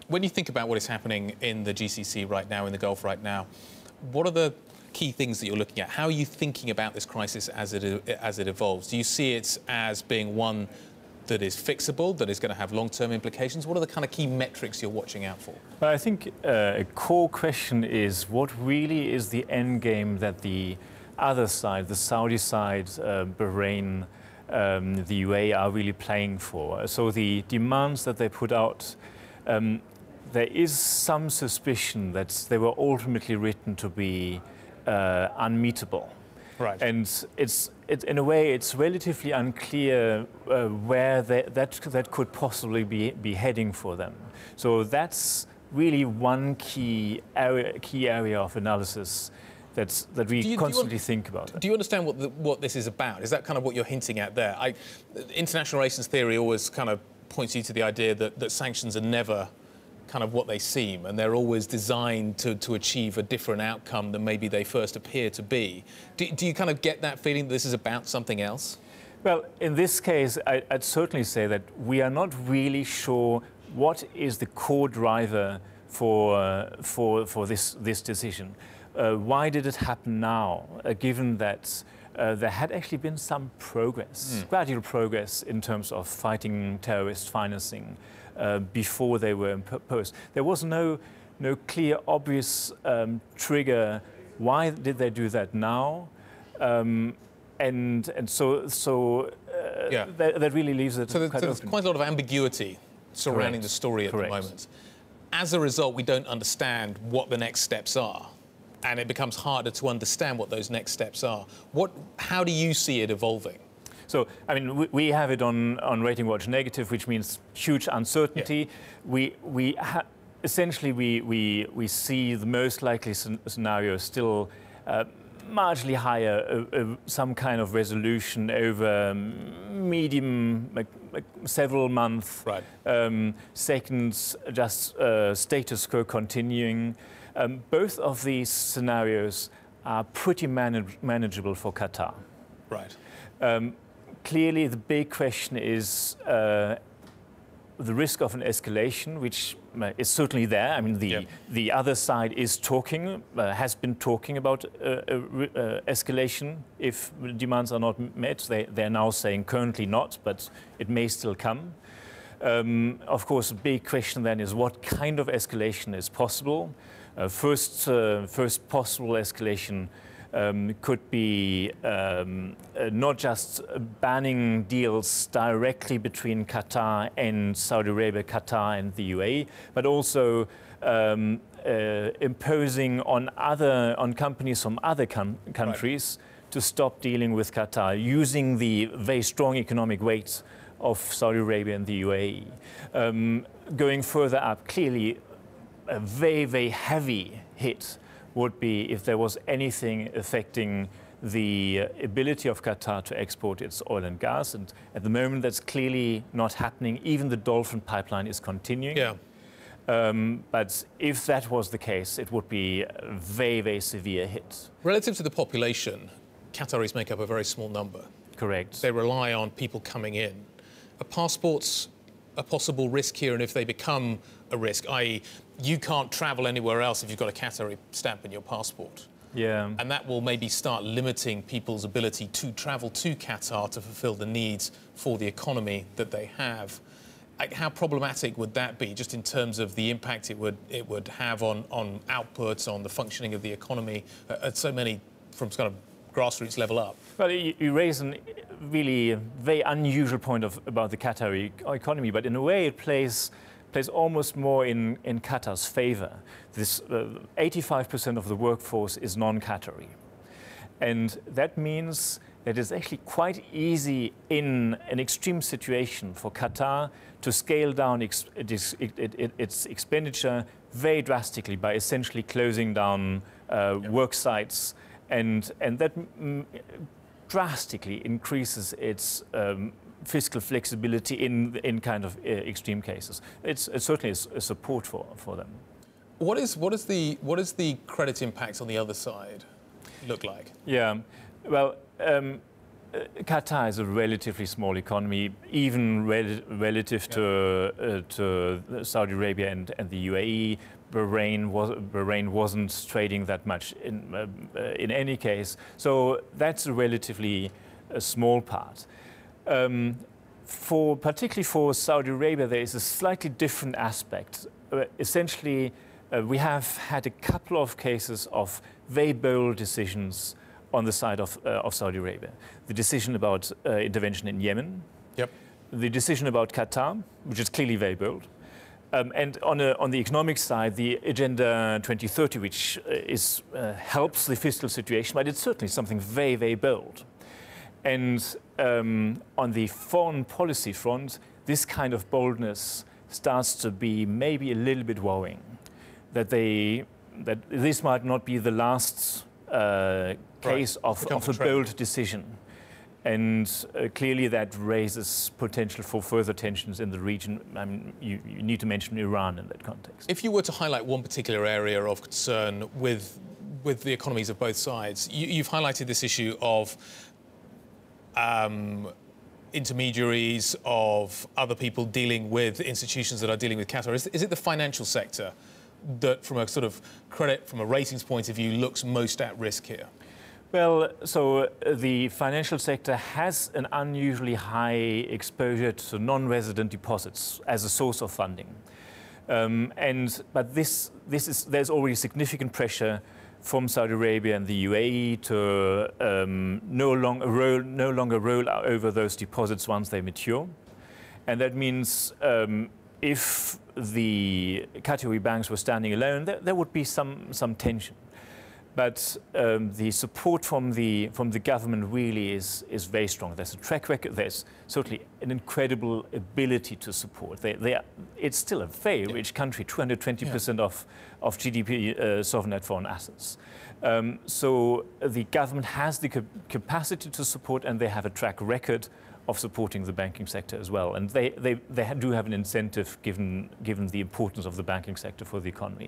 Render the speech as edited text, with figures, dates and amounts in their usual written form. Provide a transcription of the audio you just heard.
When you think about what is happening in the GCC right now, in the Gulf right now, what are the key things that you're looking at? How are you thinking about this crisis as it evolves? Do you see it as being one that is fixable, that is going to have long-term implications? What are the kind of key metrics you're watching out for? Well, I think a core question is what really is the end game that the other side, the Saudi side, Bahrain, the UAE are really playing for. So the demands that they put out, there is some suspicion that they were ultimately written to be unmeetable. Right. And it's in a way, it's relatively unclear where that could possibly be heading for them. So that's really one key area of analysis that we constantly think about. Do you understand what this is about? Is that kind of what you're hinting at there? International relations theory always kind of points you to the idea that sanctions are never kind of what they seem, and they're always designed to achieve a different outcome than maybe they first appear to be. Do you kind of get that feeling that this is about something else? Well, in this case, I'd certainly say that we are not really sure what is the core driver for this decision. Why did it happen now, given that there had actually been some progress, gradual progress in terms of fighting terrorist financing before they were imposed? There was no clear, obvious trigger. Why did they do that now? And so that really leaves it quite there's open. quite a lot of ambiguity surrounding Correct. the story at Correct. the moment. As a result, we don't understand what the next steps are, and it becomes harder to understand what those next steps are. How do you see it evolving? So, I mean, we have it on Rating Watch Negative, which means huge uncertainty. Yeah. Essentially, we see the most likely scenario still marginally higher, some kind of resolution over medium, like several months. Right. Second, just status quo continuing. Both of these scenarios are pretty manageable for Qatar. Right. Clearly, the big question is the risk of an escalation, which is certainly there. I mean, the other side is talking, has been talking about escalation if demands are not met. They're now saying currently not, but it may still come. Of course, a big question then is what kind of escalation is possible. First possible escalation could be not just banning deals directly between Qatar and Saudi Arabia, Qatar and the UAE, but also imposing on companies from other countries to stop dealing with Qatar, using the very strong economic weight of Saudi Arabia and the UAE. Going further up, clearly a very, very heavy hit would be if there was anything affecting the ability of Qatar to export its oil and gas. And at the moment, that's clearly not happening. Even the Dolphin pipeline is continuing. Yeah. But if that was the case, it would be a very, very severe hit. Relative to the population, Qataris make up a very small number. Correct. They rely on people coming in. Are passports a possible risk here? And if they become a risk, i.e. you can't travel anywhere else if you've got a Qatari stamp in your passport. Yeah. And that will maybe start limiting people's ability to travel to Qatar to fulfill the needs for the economy that they have. How problematic would that be, just in terms of the impact it would have on outputs, on the functioning of the economy at so many, from kind of grassroots level up? Well, you raise a really very unusual point about the Qatari economy, but in a way it plays almost more in Qatar's favor. This 85% of the workforce is non-Qatari. And that means that it's actually quite easy in an extreme situation for Qatar to scale down its expenditure very drastically by essentially closing down work sites, and that drastically increases its fiscal flexibility in kind of extreme cases. It's certainly a support for them. What is the credit impact on the other side look like? Yeah, well, Qatar is a relatively small economy, even relative to Saudi Arabia and the UAE. Bahrain wasn't trading that much in any case, so that's a relatively small part. Particularly for Saudi Arabia, there is a slightly different aspect. Essentially, we have had a couple of cases of very bold decisions on the side of Saudi Arabia. The decision about intervention in Yemen. Yep. The decision about Qatar, which is clearly very bold. And on the economic side, the Agenda 2030, which helps the fiscal situation, but it's certainly something very, very bold. And on the foreign policy front, this kind of boldness starts to be maybe a little bit worrying. That this might not be the last case of a bold decision. And clearly that raises potential for further tensions in the region. I mean, you need to mention Iran in that context. If you were to highlight one particular area of concern with the economies of both sides, you've highlighted this issue of intermediaries, of other people dealing with institutions that are dealing with Qatar. Is it the financial sector that, from a sort of credit, from a ratings point of view, looks most at risk here? Well, so the financial sector has an unusually high exposure to non-resident deposits as a source of funding. But there's already significant pressure from Saudi Arabia and the UAE to no longer roll over those deposits once they mature. And that means if the Qatari banks were standing alone, there would be some tension. But the support from the government really is very strong. There's a track record. There's certainly an incredible ability to support. It's still a very rich country, 220% of GDP, sovereign net foreign assets. So the government has the capacity to support, and they have a track record of supporting the banking sector as well. And they do have an incentive given the importance of the banking sector for the economy.